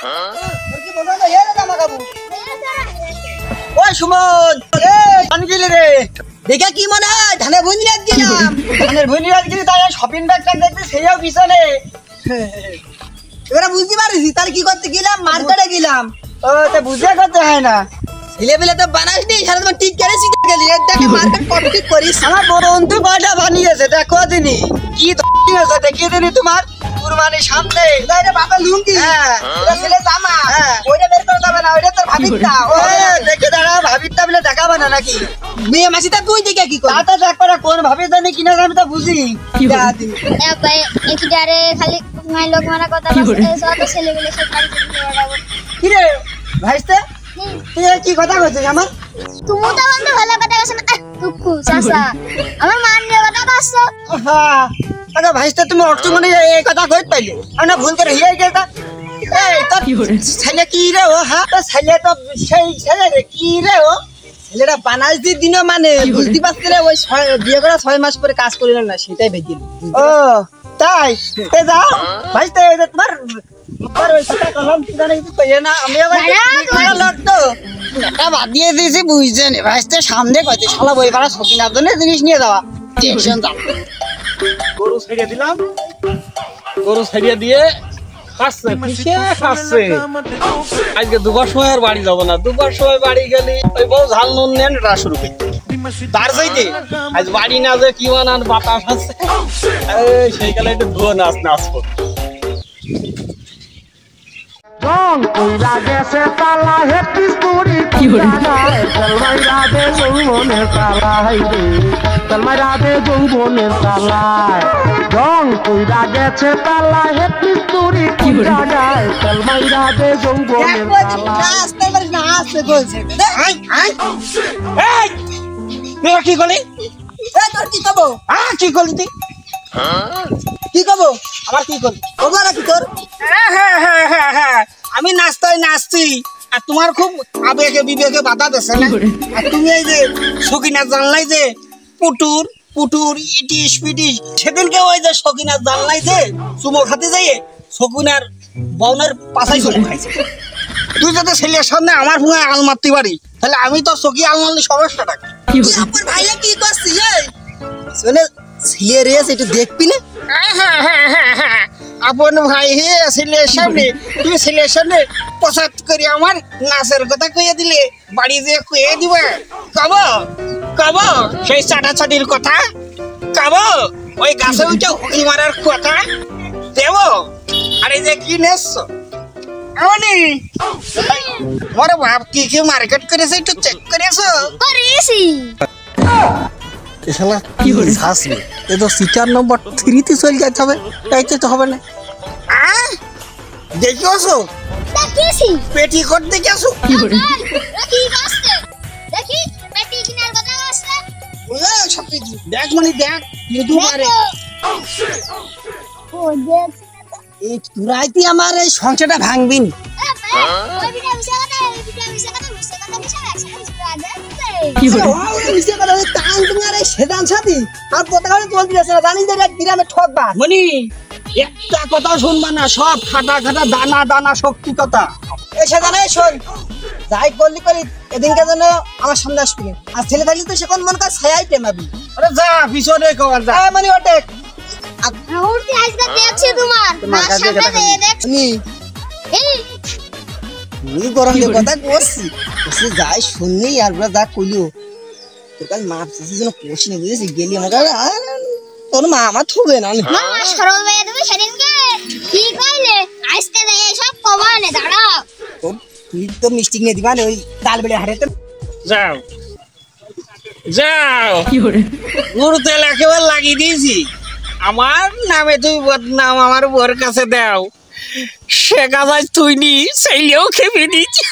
কি বলছো না এর জামা কাপড় ওই সুমন এ পানি দিলে রে দেখে কি মনে হয় ধানের ভুঁই রাখছিলাম ধানের ভুঁই রাখছিলি তাই শপিং ব্যাগটা দেখতে সেইও পিছনে এবারে বুঝতে পারিস তার কি করতে গেলাম মার্কেটে গেলাম ও তো বুঝে করতে হয় না ছেলে পেলে তো বানাসনি সারা তোমার ঠিক করে শিখে গেলি এটাকে মার্কেট কমপ্লিট করিস আমার বড় অন্তু কয়টা বানিয়েছে দেখো দিনি কি হয়েছে দেখিয়ে দিনি তোমার কুরবানির সামনে এটা বাবা লুঙ্গি হ্যাঁ এটা ছেলে জামা হ্যাঁ ওইটা বের করে যাবে না ওইটা তোর ভাবিটা ও দেখে দাঁড়া ভাবিটা বলে দেখাবে না নাকি মেয়ে মাসিটা তুই দেখে কি কর তাতে দেখ করে কোন ভাবি জানি কিনা আমি তো বুঝি এ ভাই একিটারে খালি মাই লোক মারা কথা বলছে সব ছেলে বলে সব বাড়ি থেকে ওড়াবো কি রে ভাইস্তে তুই কি কথা কইছিস আমার তুমি তো বন্ধু ভালো কথা কইছ না টুকু চাচা আমার মান নিয়ে কথা কইছ হ্যাঁ আচ্ছা ভাইস্তে তুমি অর্থ মনে এই কথা কইতে পাইলে আমরা ভুল করে হিয়ে গেছা এই তোর ছেলে কি রে ও হ্যাঁ তো ছেলে তো সেই ছেলে রে কি রে ও ছেলেটা বানাস দি দিন মানে বুঝতে পারছিস রে ওই বিয়ে করা 6 মাস পরে কাজ করিল না সেটাই ভেজিল ও তাই এ যাও ভাইস্তে তোমার আর ওই কথা কলম জানা কিছু কইে না আমি আবার তোমার লোক তো এটা বাদ দিয়ে দিয়েছি বুঝছেন ভাইস্তে সামনে কইতে শালা বই পাড়া সকিনার জন্য জিনিস নিয়ে যাওয়া টেনশন দাও গরু ছেড়ে দিলাম গরু ছেড়ে দিয়ে খাচ্ছে পিছে খাচ্ছে আজকে দুবার সময় আর বাড়ি যাবো না দুবার সময় বাড়ি গেলি ওই বউ ঝাল নুন নেন রা শুরু করতে তার যাইতে আজ বাড়ি না যে কি বানান বাতাস আছে সেই কালে একটু ধুয়ে নাচ নাচবো রং কইরা গেছে তালা হে পিস্তুরি কি হরে জলমাইরা দে যৌবনের তালাই রে জলমাইরা দে যৌবনের তালাই রং কইরা গেছে তালা হে পিস্তুরি কি হরে জলমাইরা দে যৌবনের তালাই আস্তে পারিস না আস্তে কইছে আই আই এই তুই কি করলি এ তোর কি কব কি করলি তুই কি কব আবার কি কর ওবারা কি তোর হ্যাঁ আমি নাচছি আর তোমার খুব আবেগে বিবেকে বাধা দিচ্ছে না আর তুমি এই যে সকিনা জানলাই যে পুটুর পুটুর ইটিস পিটিস সেদিনকে ওই যে সকিনা জানলাই যে চুমো খাতে যাইয়ে সকিনার বউনের পাছাই চুমো খাইছে তুই যদি ছেলের সামনে আমার ভুঙে আল মারতে পারি তাহলে আমি তো সকি আল মারলে সমস্যাটা কি আপুর ভাইয়া কি করছিস এই শুনে ছেলে রে একটু দেখবি না আপন ভাই হে ছেলের সামনে তুই ছেলের সামনে পছাদ করে আমার নাচের কথা কইয়া দিলে বাড়ি যে কইয়া দিবে কব সেই চাটাচাটির কথা কব ওই গাছে উঠে হুকি মারার কথা দেব আরে যে কি নেছ আমনি মোরে বাপ কি মার্কেট করেছে একটু চেক করেছো করেছি এসালা কি হাসবে এ তো সিটার নম্বর 3 তে চলে যেতে হবে তাইতে তো হবে না দেখিওছো দেখিছি পেটি কোট দেখিওছো কি করে কি আসছে দেখি পেটি কিনার কথা আসছে ওই সব কিছু দেখ মানে দেখ কিন্তু পারে ও দেখছি এই তুরাইতি আমার এই সংসারটা ভাঙবি নি ওই বিটা মিশা কথা মিশা কি করে ওই মিশে কথা ওই টান তোমার এই সেদান সাথী আর পতাকারে তোল দিয়েছে না জানি যে এক গ্রামে ঠকবা মনি একটা কথা শুনবা না সব খাটা খাটা দানা দানা শক্তি কথা এই সেদানে শোন যাই করলি করি এদিনকে যেন আমার সামনে আসবি আর ছেলে থাকলে তো সেখন মন কাজ ছায়াই টেমাবি আরে যা পিছনে কর যা মানে ওটে মুহূর্তে আজকে দেখছি তোমার মার সামনে দিয়ে দেখ নি এই নি গরম দিয়ে কথা কইছি সে যাই শুননি আর বড় যা কইলো তোর কাল মাপ সিসি যেন কোশি নে বুঝিস গেলি আমার তোর মা আমার থুবে না মা সরল ভাই তুমি সেদিনকে কি কইলে আজকে এই সব কমানে দাঁড়াও তুই তো মিষ্টি নিয়ে দিবা ওই ডাল বেড়ে হাড়েতে যাও যাও কি করে গুরু তেল একেবারে লাগিয়ে দিয়েছি আমার নামে তুই বদনাম আমার বউর কাছে দাও সে গাছ তুই নি সেইলেও খেপে দিচ্ছি